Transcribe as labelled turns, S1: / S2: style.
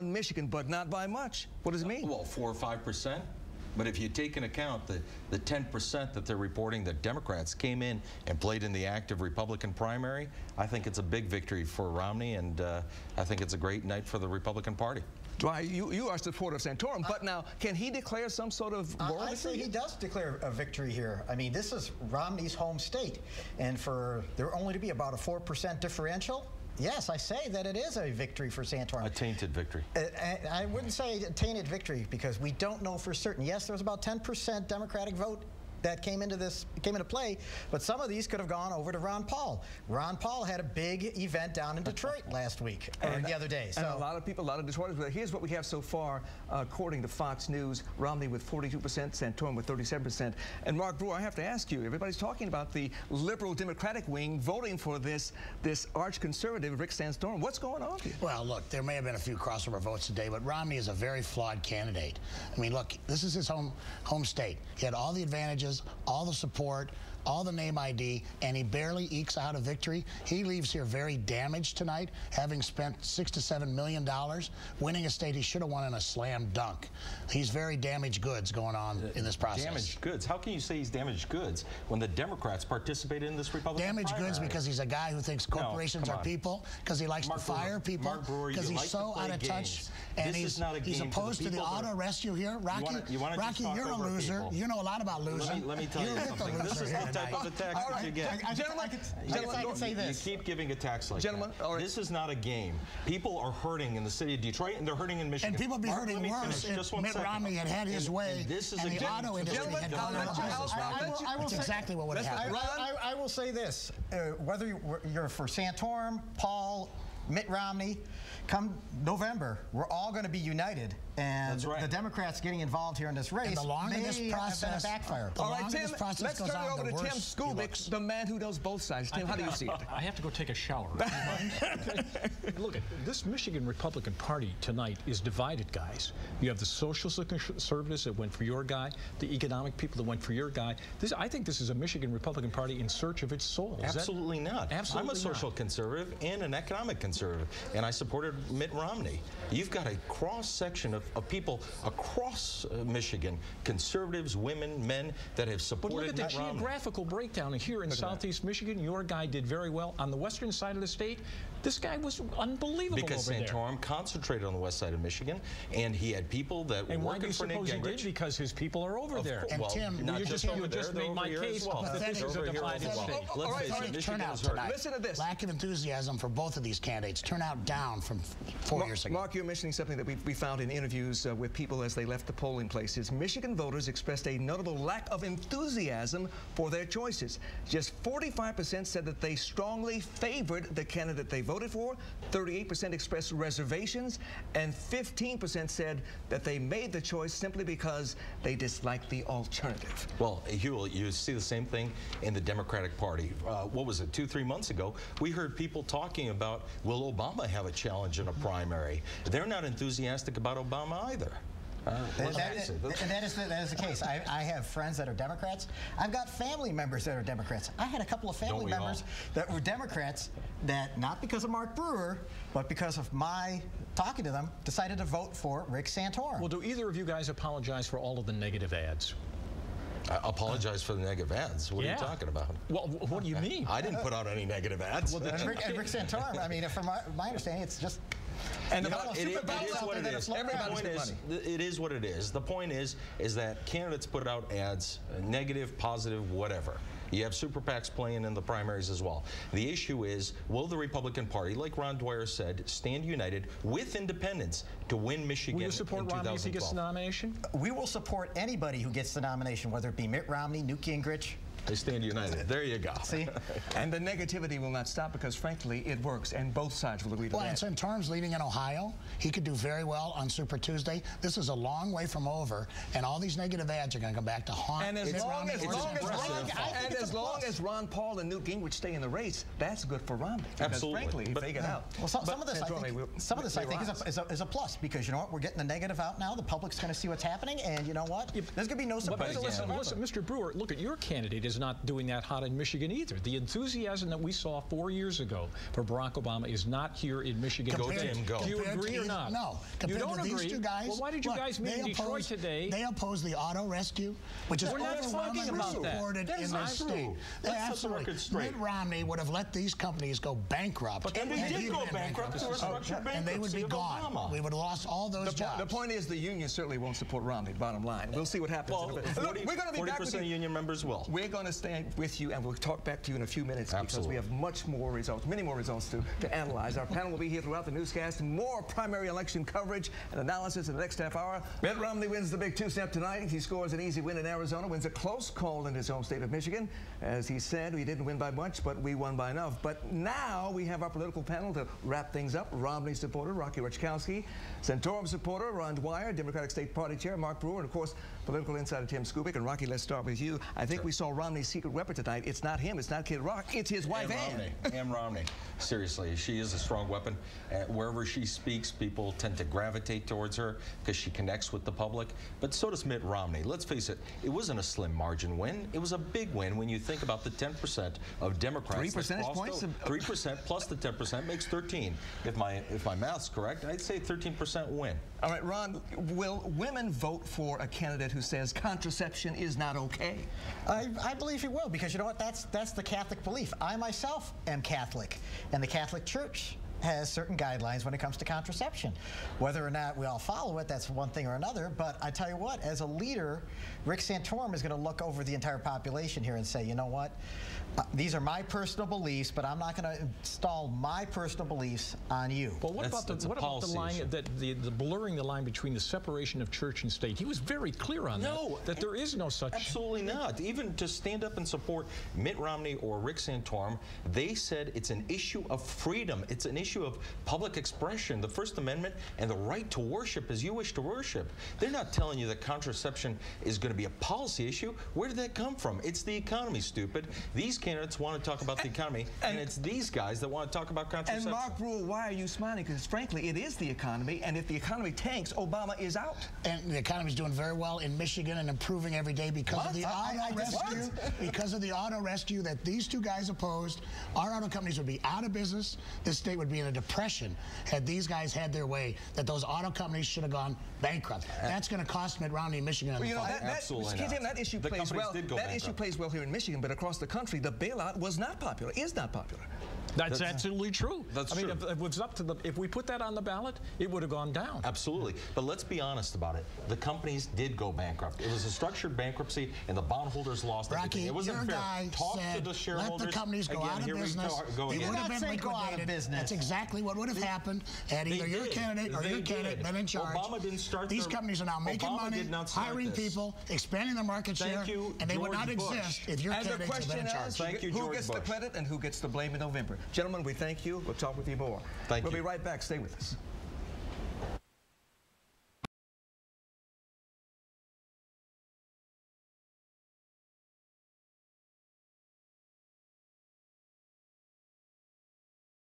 S1: Michigan, but not by much. What does it mean?
S2: Well, 4 or 5%. But if you take into account the 10% that they're reporting that Democrats came in and played in the active Republican primary, I think it's a big victory for Romney, and I think it's a great night for the Republican Party.
S1: Dwyer, you are a supporter of Santorum, but now, can he declare some sort of moral
S3: I say he does declare a victory here. I mean, this is Romney's home state, and for there only to be about a 4% differential, yes, I say that it is a victory for Santorum.
S2: A tainted victory.
S3: I wouldn't say a tainted victory because we don't know for certain. Yes, there was about 10% Democratic vote that came into play, but some of these could have gone over to Ron Paul. Ron Paul had a big event down in Detroit last week, or the other day. So
S1: and a lot of people, a lot of Detroiters, but here's what we have so far, according to Fox News: Romney with 42%, Santorum with 37%. And Mark Brewer, I have to ask you, everybody's talking about the liberal Democratic wing voting for this arch conservative, Rick Santorum. What's going on here?
S4: Well, look, there may have been a few crossover votes today, but Romney is a very flawed candidate. I mean, look, this is his home state. He had all the advantages, all the support, all the name ID, and he barely ekes out a victory. He leaves here very damaged tonight, having spent $6 to $7 million, winning a state he should have won in a slam dunk. He's very damaged goods going on in this process.
S2: Damaged goods? How can you say he's damaged goods when the Democrats participated in this Republican
S4: damaged
S2: primary?
S4: goods because he's a guy who thinks corporations are people, because he likes to fire people, because he's so out of touch, and he's opposed to the auto rescue here. Rocky, you're a loser. You know a lot lot about losing.
S2: Let me tell you something. This is the type of attack that you get.
S3: Gentlemen, I can say this.
S2: You keep giving attacks like
S1: that.
S2: This is not a game. People are hurting in the city of Detroit, and they're hurting in Michigan.
S4: And people be hurting worse if Mitt Romney had his way, and the auto industry had gone out of business. That's exactly what would have happened.
S3: I will say this. Whether you're for Santorum, Paul, Mitt Romney, come November, we're all going to be united, and the Democrats getting involved here in this race may have been a backfire.
S1: All right, Tim, let's turn it over to Tim Skubic, the man who knows both sides. Tim, how do you see it?
S5: I have to go take a shower. Look, this Michigan Republican Party tonight is divided, guys. You have the social conservatives that went for your guy, the economic people that went for your guy. I think this is a Michigan Republican Party in search of its soul.
S2: Absolutely not.
S5: Absolutely
S2: I'm a social conservative and an economic conservative, and I supported Mitt Romney. You've got a cross-section of people across Michigan, conservatives, women, men, that have supported Mitt Romney.
S5: But look at the geographical breakdown here in southeast Michigan. Your guy did very well. On the western side of the state, this guy was unbelievable
S2: because
S5: over there.
S2: Santorum concentrated on the west side of Michigan, and he had people that were working for Nick Gingrich.
S5: And why do you suppose he did? Because his people are over there.
S4: And Tim,
S5: you just made my case. This is a divided state.
S4: Listen to this. Lack of enthusiasm for both of these candidates. Turnout down from 4 years ago.
S1: Mark, you're mentioning something that we found in interviews with people as they left the polling places. Michigan voters expressed a notable lack of enthusiasm for their choices. Just 45% said that they strongly favored the candidate they voted for, 38% expressed reservations, and 15% said that they made the choice simply because they disliked the alternative.
S2: Well, Huel, you see the same thing in the Democratic Party. What was it, 2-3 months ago, we heard people talking about, will Obama have a challenge in a primary? They're not enthusiastic about Obama either.
S3: That is the case. I have friends that are Democrats. I've got family members that are Democrats. I had a couple of family members that were Democrats that, not because of Mark Brewer, but because of my talking to them, decided to vote for Rick Santorum.
S5: Well, do either of you guys apologize for all of the negative ads?
S2: Apologize for the negative ads. What are you talking about?
S5: Well, what do you mean?
S2: I didn't put out any negative ads.
S3: Well, and Rick Santorum, I mean, from my understanding, it's just...
S2: And it is what it is. It is what it is. The point is that candidates put out ads, negative, positive, whatever. You have super PACs playing in the primaries as well. The issue is, will the Republican Party, like Ron Dwyer said, stand united with independents to win Michigan in 2012? Will you support Romney if he
S5: gets the nomination?
S3: We will support anybody who gets the nomination, whether it be Mitt Romney, Newt Gingrich.
S2: They stand united. There you go.
S1: See? And the negativity will not stop because, frankly, it works, and both sides will agree to that.
S4: Well, and Santorum's leading in Ohio. He could do very well on Super Tuesday. This is a long way from over, and all these negative ads are going to come back to haunt.
S1: And as long as Ron Paul and Newt Gingrich stay in the race, that's good for Romney.
S2: Absolutely.
S1: Frankly, if they get out.
S3: Well, some of this, I think, is a plus, because you know what? We're getting the negative out now. The public's going to see what's happening, and you know what? There's going to be no surprise.
S5: Listen, Mr. Brewer, look at your candidate. is not doing that hot in Michigan either. The enthusiasm that we saw 4 years ago for Barack Obama is not here in Michigan.
S2: Go, Tim, go.
S5: Do you agree or not?
S4: No.
S5: You don't
S4: to
S5: agree?
S4: These two guys,
S5: well, why did you guys meet in Detroit today?
S4: They oppose the auto rescue, which is overwhelmingly supported in the state. They absolutely. Mitt Romney would have let these companies go bankrupt.
S2: And they did go bankrupt through a structured bankruptcy.
S4: And they would be gone. We would have lost all those jobs.
S1: The point is the union certainly won't support Romney, bottom line. We'll see what happens.
S2: Well,
S1: Look, we're going to be back with you.
S2: 40% of union members will.
S1: We're going to stay with you, and we'll talk back to you in a few minutes because we have much more results, many more results to analyze. Our panel will be here throughout the newscast. More primary election coverage and analysis in the next half hour. Mitt Romney wins the big two-step tonight. He scores an easy win in Arizona, wins a close call in his home state of Michigan. As he said, we didn't win by much, but we won by enough. But now we have our political panel to wrap things up. Romney supporter Raczkowski, Santorum supporter Ron Dwyer, Democratic State Party Chair Mark Brewer, and of course, political insider Tim Skubic. And Rocky, let's start with you. I think we saw Romney's secret weapon tonight. It's not him. It's not Kid Rock. It's his wife,
S2: Ann Romney. Seriously, she is a strong weapon. Wherever she speaks, people tend to gravitate towards her because she connects with the public. But so does Mitt Romney. Let's face it, it wasn't a slim margin win. It was a big win when you think about the 10% of Democrats.
S1: 3 percentage points?
S2: 3% plus the 10% makes 13. If my math's correct, I'd say 13% win.
S1: All right, Ron, will women vote for a candidate who says contraception is not okay?
S3: I believe he will, because you know what? That's the Catholic belief. I myself am Catholic, and the Catholic Church has certain guidelines when it comes to contraception. Whether or not we all follow it, that's one thing or another, but I tell you what, as a leader, Rick Santorum is going to look over the entire population here and say, you know what, these are my personal beliefs, but I'm not going to install my personal beliefs on you.
S5: Well, what about the line, the blurring the line between the separation of church and state? He was very clear on that there is no such.
S2: Absolutely not. Even to stand up and support Mitt Romney or Rick Santorum, they said it's an issue of freedom. It's an issue of public expression, the First Amendment, and the right to worship as you wish to worship. They're not telling you that contraception is going to be a policy issue. Where did that come from? It's the economy, stupid. These candidates want to talk about the economy, and it's these guys that want to talk about contraception.
S1: And Mark Brewer, why are you smiling? Because frankly, it is the economy, and if the economy tanks, Obama is out.
S4: And the economy is doing very well in Michigan and improving every day because of the auto rescue. Because of the auto rescue that these two guys opposed, our auto companies would be out of business. This state would be in a depression had these guys had their way. That those auto companies should have gone bankrupt. That's going to cost Mitt Romney in Michigan.
S1: Well, you know, that issue plays well. That issue plays well here in Michigan, but across the country, the bailout was not popular. Is not popular.
S5: That's absolutely true.
S2: That's
S5: true.
S2: I mean,
S5: if it was up to if we put that on the ballot, it would have gone down.
S2: Absolutely. But let's be honest about it. The companies did go bankrupt. It was a structured bankruptcy, and the bondholders lost everything. It wasn't fair.
S4: Talk
S2: to the shareholders.
S4: Let the companies go out of business. They would have been liquidated. That's exactly what would have happened had either your candidate or your candidate been in charge.
S2: Obama didn't start.
S4: These companies are now making money, hiring people, expanding their market share, and they would not exist if your candidates had been in charge.
S2: Thank you, George
S1: Who gets the credit and who gets the blame in November? Gentlemen, we thank you. We'll talk with you more.
S2: Thank you.
S1: We'll be right back. Stay with us.